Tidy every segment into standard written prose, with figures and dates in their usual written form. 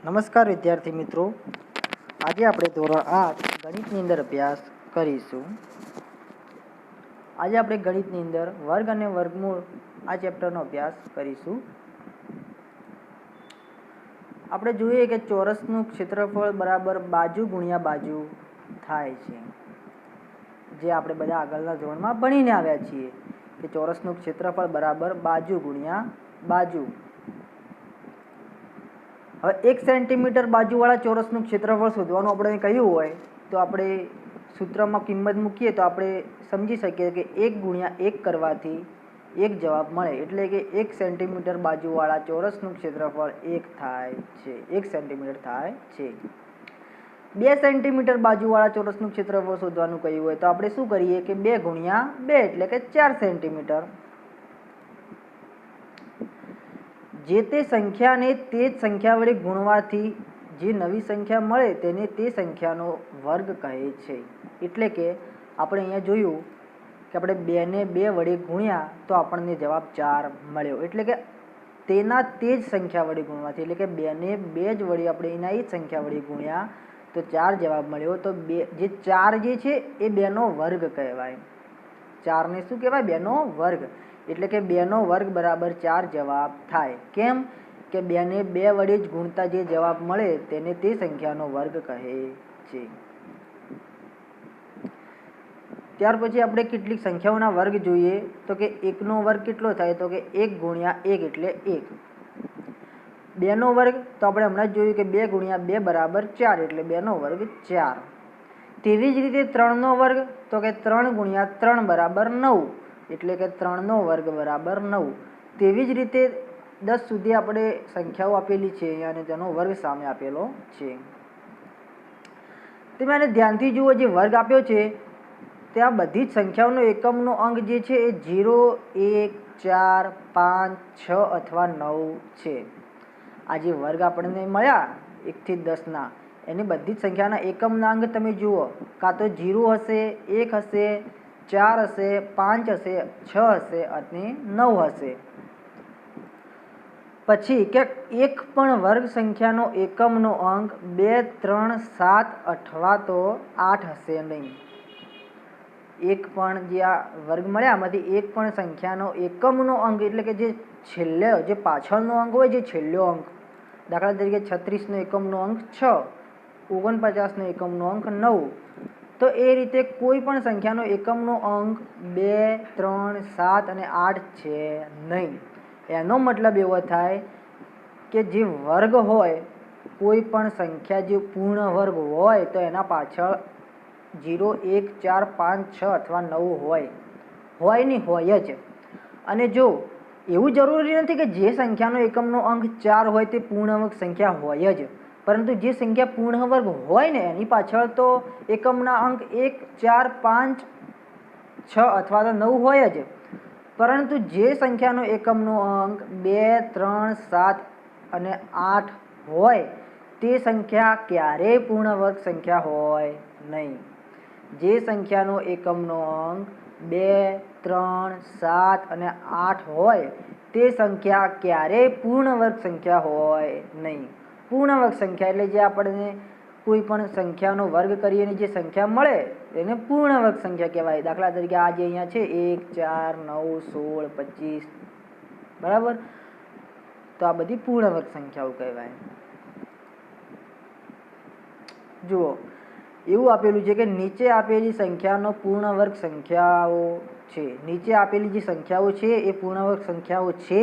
નમસ્કાર વિદ્યાર્થી મિત્રો, આજે આપણે ધોરણ 8 ગણિતની અંદર અભ્યાસ કરીશું. આજે આપણે ગણિતની અંદર વર્ગ અને વર્ગમૂળ આ ચેપ્ટરનો અભ્યાસ કરીશું. આપણે જોઈએ કે ચોરસનું ક્ષેત્રફળ બરાબર બાજુ ગુણ્યા બાજુ થાય છે, જે આપણે બધા આગળના ધોરણમાં ભણીને આવ્યા છીએ કે ચોરસનું ક્ષેત્રફળ બરાબર બાજુ ગુણ્યા બાજુ. હવે 1 સેન્ટીમીટર બાજુવાળા ચોરસનું ક્ષેત્રફળ શોધવાનું આપણે કહ્યું હોય તો આપણે સૂત્રમાં કિંમત મૂકીએ તો આપણે સમજી શકીએ કે 1 ગુણ્યા 1 કરવાથી 1 જવાબ મળે, એટલે કે 1 સેન્ટીમીટર બાજુવાળા ચોરસનું ક્ષેત્રફળ 1 થાય છે, 1 સેન્ટીમીટર થાય છે. 2 સેન્ટીમીટર બાજુવાળા ચોરસનું ક્ષેત્રફળ શોધવાનું કહ્યું હોય તો આપણે શું કરીએ કે 2 ગુણ્યા 2 એટલે કે 4 સેન્ટીમીટર. જે તે સંખ્યાને તે જ સંખ્યા વડે ગુણવાથી જે નવી સંખ્યા મળે તેને તે સંખ્યાનો વર્ગ કહે છે. એટલે કે આપણે અહીંયા જોયું કે આપણે 2 ને 2 વડે ગુણ્યા તો આપણને જવાબ 4 મળ્યો, એટલે કે તેના તે જ સંખ્યા વડે ગુણવાથી, એટલે કે 2 ને 2 જ વડે આપણે એના એ જ સંખ્યા વડે ગુણ્યા તો 4 જવાબ મળ્યો. તો જે 4 જે છે એ 2નો વર્ગ કહેવાય. 4 ને શું કહેવાય? 2નો વર્ગ. એટલે કે 2નો વર્ગ બરાબર 4 જવાબ થાય. કેમ કે 2 ને 2 વડે જ ગુણતા જે જવાબ મળે તેને તે સંખ્યાનો વર્ગ કહે છે. ત્યાર પછી આપણે કેટલીક સંખ્યાઓના વર્ગ જોઈએ તો કે 1નો વર્ગ કેટલો થાય તો કે 1 ગુણ્યા 1 એટલે 1. 2નો વર્ગ તો આપણે હમણાં જ જોયું કે 2 ગુણ્યા 2 બરાબર 4 એટલે 2નો વર્ગ 4. તેવી જ રીતે 3નો વર્ગ તો કે 3 ગુણ્યા 3 બરાબર 9 એટલે કે 3નો વર્ગ બરાબર 9. તેવી જ રીતે 10 સુધી આપણે સંખ્યાઓ આપેલી છે અને તેનો વર્ગ સામે આપેલો છે. તમે આને ધ્યાનથી જુઓ, જે વર્ગ આપ્યો છે ત્યાં બધી જ સંખ્યાઓનો એકમનો અંક જે છે એ 0, 1, 4, 5, 6 અથવા 9 છે. આ જે વર્ગ આપણને મળ્યા 1 થી 10ના, એની બધી જ સંખ્યાના એકમના અંક તમે જુઓ, કાં તો 0 હશે, 1 હશે, 4 હશે, 5 હશે, 6 હશે અને 9 હશે. પછી કે એક પણ વર્ગ સંખ્યાનો એકમનો અંક 2, 3, 7 અથવા તો 8 હશે નહીં. એક પણ જે આ વર્ગ મળ્યા આમાંથી એક પણ સંખ્યાનો એકમનો અંક એટલે કે જે છેલ્લે જે પાછળનો અંક હોય, જે છેલ્લો અંક, દાખલા તરીકે 36નો એકમનો અંક 6, 49નો એકમનો અંક 9, તો એ રીતે કોઈ પણ સંખ્યાનો એકમનો અંક 2, 3, 7 અને 8 છે નહીં. એનો મતલબ એવો થાય કે જે વર્ગ હોય, કોઈ પણ સંખ્યા જે પૂર્ણ વર્ગ હોય તો એના પાછળ 0, 1, 4, 5, 6 અથવા 9 હોય નહીં, હોય જ. અને જો એવું જરૂરી નથી કે જે સંખ્યાનો એકમનો અંક 4 હોય તે પૂર્ણ વર્ગ સંખ્યા હોય જ, પરંતુ જે સંખ્યા પૂર્ણ વર્ગ હોય ને એની પાછળ તો એકમના અંક 1, 4, 5, 6 અથવા તો 9 હોય જ. પરંતુ જે સંખ્યાનો એકમનો અંક 2, 3, 7 અને 8 હોય તે સંખ્યા ક્યારેય પૂર્ણ વર્ગ સંખ્યા હોય નહીં. જે સંખ્યાનો એકમનો અંક 2, 3, 7 અને 8 હોય તે સંખ્યા ક્યારેય પૂર્ણ વર્ગ સંખ્યા હોય નહીં. પૂર્ણ વર્ગ સંખ્યા એટલે જે આપણને કોઈ પણ સંખ્યાનો વર્ગ કરીએ અને જે સંખ્યા મળે એને પૂર્ણ વર્ગ સંખ્યા કહેવાય. દાખલા તરીકે આ જે અહીંયા છે 1, 4, 9, 16, 25, બરાબર, તો આ બધી પૂર્ણ વર્ગ સંખ્યાઓ કહેવાય. જુઓ, એવું આપેલું છે કે નીચે આપેલી સંખ્યાનો પૂર્ણ વર્ગ સંખ્યાઓ છે. નીચે આપેલી જે સંખ્યાઓ છે એ પૂર્ણ વર્ગ સંખ્યાઓ છે,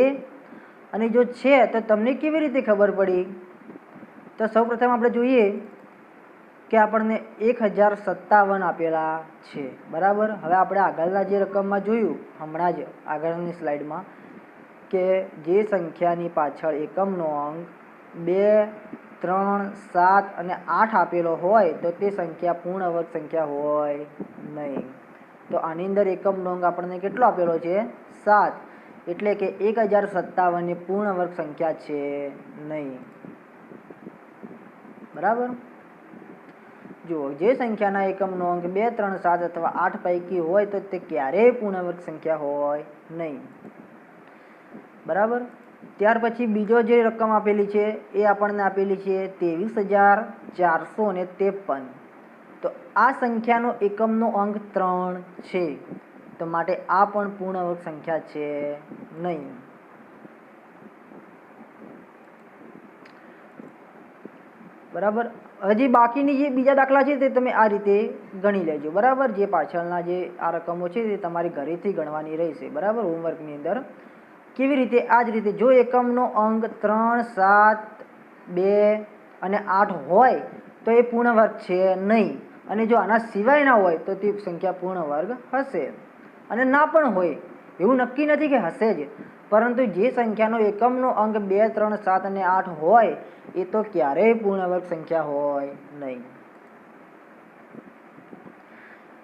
અને જો છે તો તમને કેવી રીતે ખબર પડી? તો સૌપ્રથમ આપણે જોઈએ કે આપણને 1057 આપેલા છે, બરાબર. હવે આપણે આગળના જે રકમમાં જોયું હમણાં જ આગળની સ્લાઇડમાં કે જે સંખ્યાની પાછળ એકમનો અંક 2, 3, 7 અને 8 આપેલો હોય તો તે સંખ્યા પૂર્ણ વર્ગ સંખ્યા હોય નહીં. તો આની અંદર એકમનો અંક આપણને કેટલો આપેલો છે? 7, એટલે કે 1057 એ પૂર્ણ વર્ગ સંખ્યા છે નહીં, બરાબર. જુઓ, જે સંખ્યાના એકમનો અંક 2, 3, 7 અથવા 8 પૈકી હોય તો તે ક્યારેય પૂર્ણ વર્ગ સંખ્યા હોય નહીં, બરાબર. ત્યાર પછી બીજો જે રકમ આપેલી છે એ આપણને આપેલી છે 23,453. તો આ સંખ્યાનો એકમનો અંક 3 છે, તો માટે આ પણ પૂર્ણ વર્ગ સંખ્યા છે નહીં. બરાબર. હજી બાકીની જે બીજા દાખલા છે તે તમે આ રીતે ગણી લેજો. બરાબર. જે પાછળના જે આ રકમો છે તે તમારી ઘરેથી ગણવાની રહેશે. બરાબર. હોમવર્કની અંદર કેવી રીતે? આ જ રીતે જો એકમનો અંક 3, 7, 2 અને 8 હોય તો એ પૂર્ણ વર્ગ છે નહીં, અને જો આના સિવાયના હોય તો તે સંખ્યા પૂર્ણ વર્ગ હશે. અને ના પણ હોય એવું નક્કી નથી કે હશે જ, પરંતુ જે સંખ્યાનો એકમનો અંક 2, 3, 7 અને 8 હોય એ તો ક્યારેય પૂર્ણ વર્ગ સંખ્યા હોય નહીં.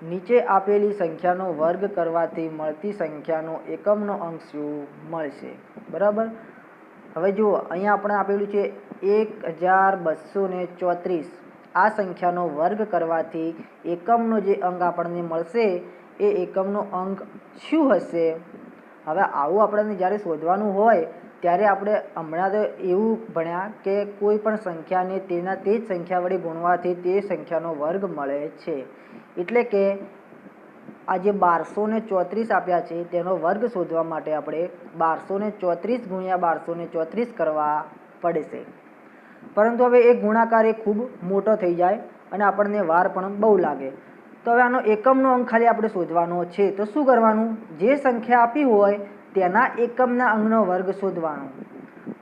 નીચે આપેલી સંખ્યાનો વર્ગ કરવાથી મળતી સંખ્યાનો એકમનો અંક શું મળશે? બરાબર. હવે જુઓ, અહીંયા આપણે આપેલું છે 1234. આ સંખ્યાનો વર્ગ કરવાથી એકમનો જે અંક આપણને મળશે એ એકમનો અંક શું હશે? હવે આવું આપણને જ્યારે શોધવાનું હોય ત્યારે આપણે હમણાં તો એવું ભણ્યા કે કોઈ પણ સંખ્યાને તેના તે જ સંખ્યા વડે ગુણવાથી તે સંખ્યાનો વર્ગ મળે છે. એટલે કે આ જે 1234 આપ્યા છે તેનો વર્ગ શોધવા માટે આપણે 1234 ગુણ્યા 1234 કરવા પડશે. પરંતુ હવે એ ગુણાકાર એ ખૂબ મોટો થઈ જાય અને આપણને વાર પણ બહુ લાગે. તો હવે આનો એકમનો અંક ખાલી આપણે શોધવાનો છે. તો શું કરવાનું? જે સંખ્યા આપી હોય તેના એકમના અંકનો વર્ગ શોધવાનો.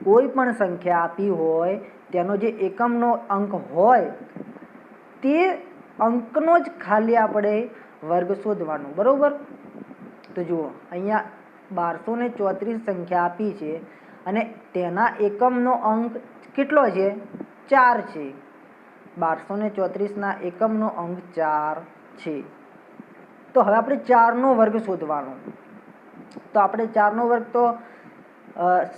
કોઈ પણ સંખ્યા આપી હોય તેનો જે એકમનો અંક હોય તે અંકનો જ ખાલી આપણે વર્ગ શોધવાનો. બરાબર. તો જુઓ, અહીંયા 1234 સંખ્યા આપી છે અને તેના એકમનો અંક કેટલો છે? 4 છે. 1234ના એકમનો અંક 4 છે. તો હવે આપણે 4નો વર્ગ શોધવાનો. તો આપણે 4નો વર્ગ તો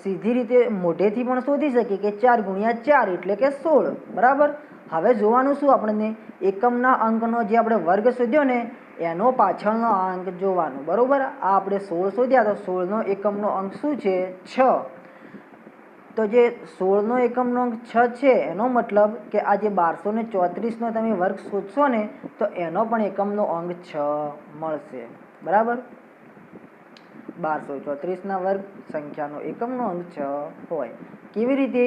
સીધી રીતે મોઢેથી પણ શોધી શકીએ કે 4 ગુણ્યા 4 એટલે કે 16. બરાબર. હવે જોવાનું શું? આપણને એકમના અંકનો જે આપણે વર્ગ શોધ્યો ને એનો પાછળનો અંક જોવાનો. બરાબર. આ આપણે 16 શોધ્યા, તો 16નો એકમનો અંક શું છે? 6. તો જે 16નો એકમનો અંક 6 છે એનો મતલબ કે આ જે 1234નો તમે વર્ગ શોધશો ને તો એનો પણ એકમનો અંક 6 મળશે. બરાબર. 1234ના વર્ગ સંખ્યાનો એકમનો અંક 6 હોય. કેવી રીતે?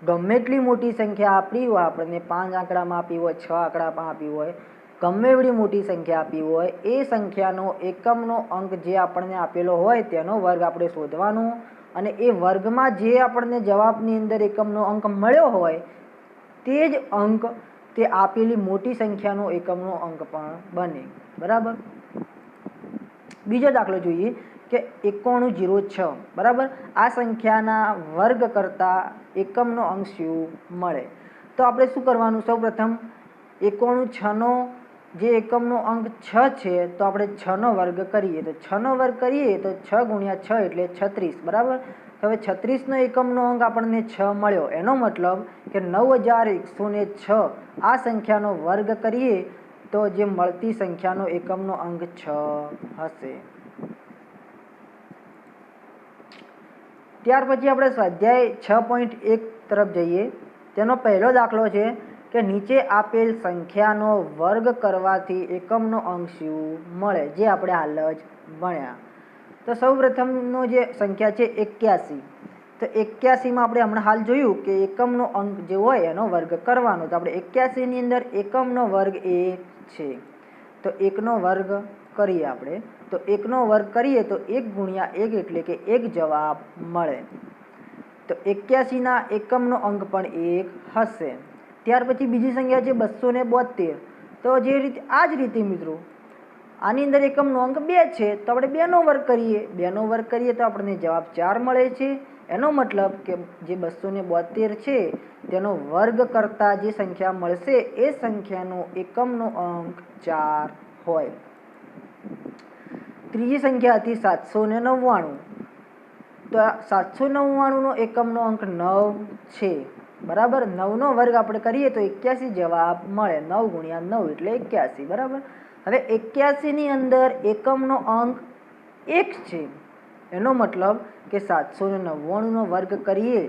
ગમે એટલી મોટી સંખ્યા આપી હોય, આપણને 5 આંકડામાં આપી હોય, 6 આંકડામાં આપી હોય, ગમે એવડી મોટી સંખ્યા આપી હોય, એ સંખ્યાનો એકમનો અંક જે આપણને આપેલો હોય તેનો વર્ગ આપણે શોધવાનો, અને એ વર્ગમાં જે આપણને જવાબની અંદર એકમનો અંક મળ્યો હોય તે જ અંક તે આપેલી મોટી સંખ્યાનો એકમનો અંક પણ બને. બરાબર. બીજો દાખલો જોઈએ કે 9106. બરાબર. આ સંખ્યાના વર્ગ કરતાં એકમનો અંક શું મળે? તો આપણે શું કરવાનું? સૌપ્રથમ 9106નો જે એકમનો અંક 6 છે તો આપણે 6નો વર્ગ કરીએ. તો 6નો વર્ગ કરીએ તો 6 ગુણ્યા 6 એટલે 36. બરાબર. હવે 36નો એકમનો અંક આપણને 6 મળ્યો. એનો મતલબ કે 9106 આ સંખ્યાનો વર્ગ કરીએ તો જે મળતી સંખ્યાનો એકમનો અંક 6 હશે. ત્યાર પછી આપણે સ્વાધ્યાય 6.1 તરફ જઈએ. તેનો પહેલો દાખલો છે કે નીચે આપેલ સંખ્યાનો વર્ગ કરવાથી એકમનો અંક શું મળે? જે આપણે હાલ જ ભણ્યા. તો સૌપ્રથમનો જે સંખ્યા છે 81. તો 81માં આપણે હમણાં હાલ જોયું કે એકમનો અંક જે હોય એનો વર્ગ કરવાનો. તો આપણે 81ની અંદર એકમનો વર્ગ 1 છે, તો 1નો વર્ગ કરીએ આપણે. તો 1નો વર્ગ કરીએ તો 1 ગુણ્યા 1 એટલે કે 1 જવાબ મળે. તો 81ના એકમનો અંક પણ 1 હશે. ત્યાર પછી બીજી સંખ્યા છે 272. તો જે રીતે આ જ રીતે મિત્રો આની અંદર એકમનો અંક 2 છે તો આપણે 2નો વર્ગ કરીએ. 2નો વર્ગ કરીએ તો આપણને જવાબ 4 મળે છે. એનો મતલબ કે જે 272 છે તેનો વર્ગ કરતાં જે સંખ્યા મળશે એ સંખ્યાનો એકમનો અંક 4 હોય. ત્રીજી સંખ્યા હતી 799. તો 799નો એકમનો અંક 9 છે. બરાબર. 9નો વર્ગ આપણે કરીએ તો 81 જવાબ મળે. 9 ગુણ્યા 9 એટલે 81. બરાબર. હવે 81ની અંદર એકમનો અંક 1 છે એનો મતલબ કે 799નો વર્ગ કરીએ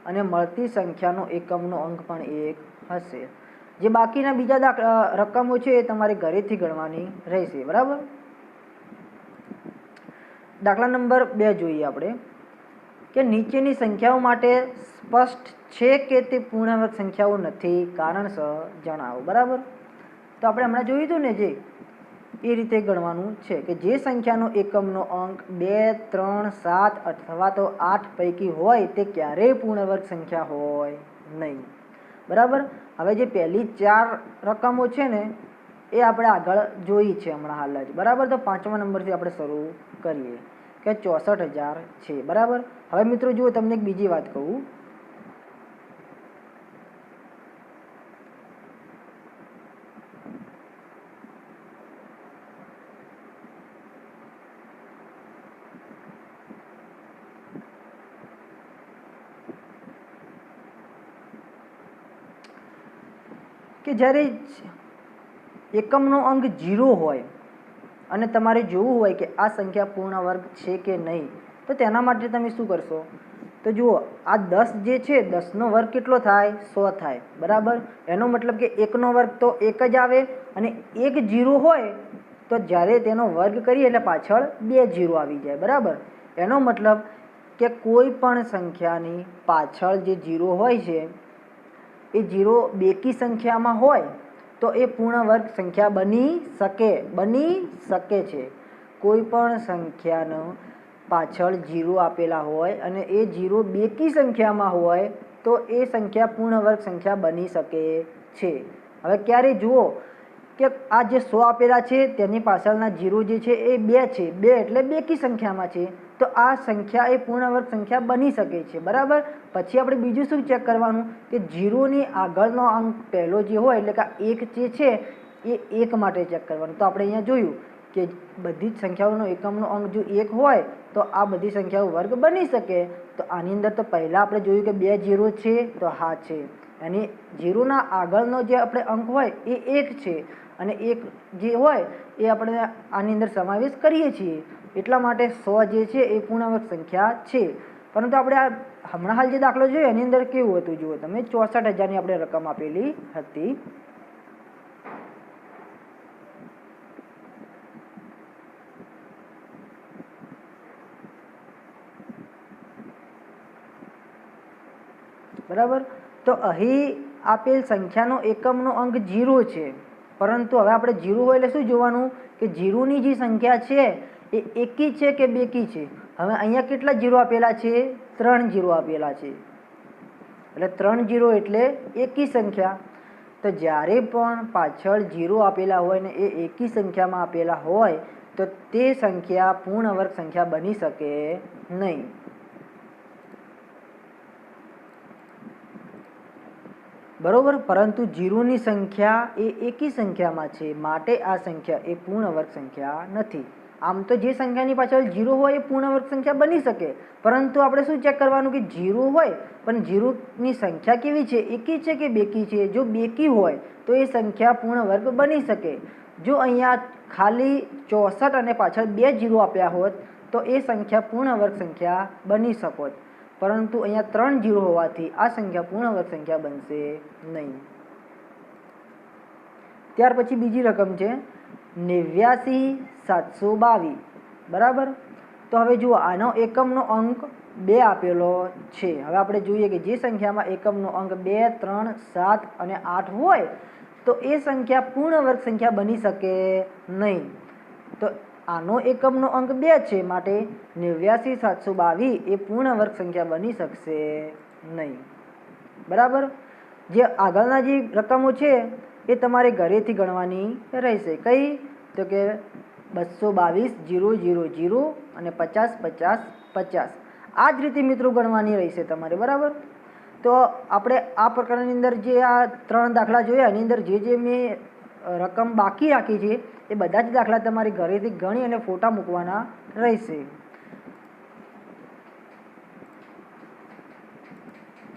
અને મળતી સંખ્યાનો એકમનો અંક પણ 1 હશે. જે બાકીના બીજા રકમો છે એ તમારે ઘરેથી ગણવાની રહેશે. બરાબર. દાખલા નંબર 2 જોઈએ આપણે કે નીચેની સંખ્યાઓ માટે સ્પષ્ટ છે કે તે પૂર્ણાંક સંખ્યાઓ નથી, કારણસર જણાવો. બરાબર. તો આપણે હમણાં જોયું હતું ને, જે એ રીતે ગણવાનું છે કે જે સંખ્યાનો એકમનો અંક 2, 3, 7 અથવા તો 8 પૈકી હોય તે ક્યારેય પૂર્ણવર્ગ સંખ્યા હોય નહીં. બરાબર. હવે જે પહેલી 4 રકમો છે ને એ આપણે આગળ જોઈ છે હમણાં હાલ જ. બરાબર. તો 5મા નંબરથી આપણે શરૂ કરીએ કે 64,000 છે. બરાબર. હવે મિત્રો જુઓ, તમને એક બીજી વાત કહું કે જ્યારે એકમનો અંક 0 હોય અને તમારે જોવું હોય કે આ સંખ્યા પૂર્ણ વર્ગ છે કે નહીં, તો તેના માટે તમે શું કરશો? તો જુઓ, આ 10 જે છે, 10નો વર્ગ કેટલો થાય? 100 થાય. બરાબર. એનો મતલબ કે 1નો વર્ગ તો 1 જ આવે, અને 1 0 હોય તો જ્યારે તેનો વર્ગ કરીએ એટલે પાછળ 2 0 આવી જાય. બરાબર. એનો મતલબ કે કોઈ પણ સંખ્યાની પાછળ જે 0 હોય છે એ 0 બેકી સંખ્યામાં હોય તો એ પૂર્ણ વર્ગ સંખ્યા બની શકે છે. કોઈ પણ સંખ્યાનો પાછળ 0 આપેલા હોય અને એ 0 બેકી સંખ્યામાં હોય તો એ સંખ્યા પૂર્ણ વર્ગ સંખ્યા બની શકે છે. હવે ક્યારે જુઓ કે આ જે 100 આપેલા છે તેની પાછળના 0 જે છે એ 2 છે. 2 એટલે બેકી સંખ્યામાં છે, તો આ સંખ્યા એ પૂર્ણ વર્ગ સંખ્યા બની શકે છે. બરાબર. પછી આપણે બીજું શું ચેક કરવાનું કે 0ની આગળનો અંક પહેલો જે હોય એટલે કે 1 જે છે એ 1 માટે ચેક કરવાનું. તો આપણે અહીંયા જોયું કે બધી જ સંખ્યાઓનો એકમનો અંક જો 1 હોય તો આ બધી સંખ્યાઓ વર્ગ બની શકે. તો આની અંદર તો પહેલાં આપણે જોયું કે 2 0 છે, તો હા છે. અને 0ના આગળનો જે આપણે અંક હોય એ 1 છે, અને 1 જે હોય એ આપણે આની અંદર સમાવેશ કરીએ છીએ. એટલા માટે 100 જે છે એ પૂર્ણાંક સંખ્યા છે. પરંતુ આપણે આ હમણાં હાલ જે દાખલો જોયો એની અંદર કેવું હતું જુઓ તમે, 64,000ની આપણે રકમ આપેલી હતી. બરાબર. તો અહીં આપેલ સંખ્યાનો એકમનો અંક 0 છે, પરંતુ હવે આપણે 0 હોય એટલે શું જોવાનું કે 0ની જે સંખ્યા છે એ એકી છે કે બેકી છે. હવે અહીંયા કેટલા 0 આપેલા છે? 3 0 આપેલા છે. એટલે 3 0 એટલે એકી સંખ્યા. તો જ્યારે પણ પાછળ 0 આપેલા હોય ને એ એકી સંખ્યામાં આપેલા હોય તો તે સંખ્યા પૂર્ણ વર્ગ સંખ્યા બની શકે નહીં. બરોબર. પરંતુ 0ની સંખ્યા એ એકી સંખ્યામાં છે, માટે આ સંખ્યા એ પૂર્ણ વર્ગ સંખ્યા નથી. આમ તો જે સંખ્યાની પાછળ 0 હોય એ પૂર્ણ વર્ગ સંખ્યા બની શકે, પરંતુ આપણે શું ચેક કરવાનું કે 0 હોય પણ 0ની સંખ્યા કેવી છે? એકી છે કે બેકી છે? જો બેકી હોય તો એ સંખ્યા પૂર્ણ વર્ગ બની શકે. જો અહીંયા ખાલી 64 અને પાછળ 2 0 આપ્યા હોત તો એ સંખ્યા પૂર્ણ વર્ગ સંખ્યા બની શકત, પરંતુ અહીંયા 3 0 હોવાથી આ સંખ્યા પૂર્ણ વર્ગ સંખ્યા બનશે નહીં. ત્યાર પછી બીજી રકમ છે 89,722. બરાબર. તો હવે જુઓ, આનો એકમનો અંક 2 આપેલો છે. હવે આપણે જોઈએ કે જે સંખ્યામાં એકમનો અંક 2, 3, 7 અને 8 હોય તો એ સંખ્યા પૂર્ણ વર્ગ સંખ્યા બની શકે નહીં. તો આનો એકમનો અંક 2 છે, માટે 89,722 એ પૂર્ણ વર્ગ સંખ્યા બની શકશે નહીં. બરાબર. જે આગળના જે રકમો છે એ તમારે ઘરેથી ગણવાની રહેશે. કઈ? તો કે 222 0 0 0 અને 50 50 50. આ જ રીતે મિત્રો ગણવાની રહેશે તમારે. બરાબર. તો આપણે આ પ્રકારની અંદર જે આ 3 દાખલા જોયા એની અંદર જે મેં રકમ બાકી રાખી છે એ બધા જ દાખલા તમારે ઘરેથી ગણી અને ફોટા મૂકવાના રહેશે.